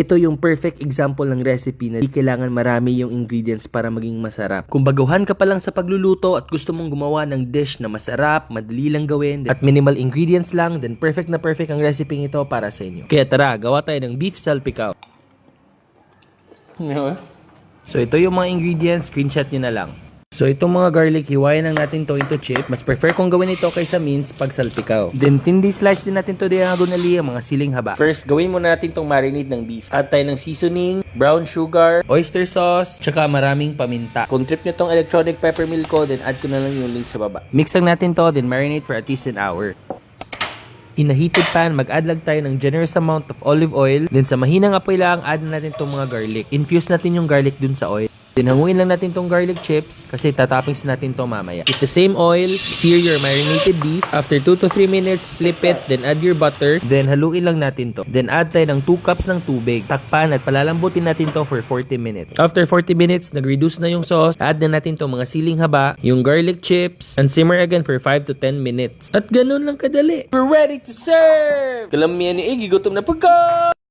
Ito yung perfect example ng recipe na di kailangan marami yung ingredients para maging masarap. Kung baguhan ka pa lang sa pagluluto at gusto mong gumawa ng dish na masarap, madali lang gawin, at minimal ingredients lang, then perfect na perfect ang recipe ito para sa inyo. Kaya tara, gawa tayo ng beef salpicao. So ito yung mga ingredients, screenshot nyo na lang. So itong mga garlic, hiwain lang natin to into chip. Mas prefer kong gawin ito kaysa mince pag salpikaw. Then thinly slice din natin to diagonally ang mga siling haba. First, gawin muna natin tong marinade ng beef. Add tayo ng seasoning, brown sugar, oyster sauce, tsaka maraming paminta. Kung trip nyo tong electronic pepper mill ko, then add ko na lang yung link sa baba. Mix lang natin to, then marinate for at least an hour. In a heated pan, mag-add lang tayo ng generous amount of olive oil. Then sa mahinang apoy lang, add na natin tong mga garlic. Infuse natin yung garlic dun sa oil. Then hanguin lang natin tong garlic chips kasi tatoppings natin to mamaya. With the same oil, sear your marinated beef. After 2 to 3 minutes, flip it, then add your butter. Then haluin lang natin to. Then add tayo ng 2 cups ng tubig. Takpan at palalambutin natin to for 40 minutes. After 40 minutes, nag-reduce na yung sauce. Add na natin tong mga siling haba, yung garlic chips, and simmer again for 5 to 10 minutes. At ganun lang kadali. We're ready to serve! Kalamihan ni Iggy, gutom na pagka!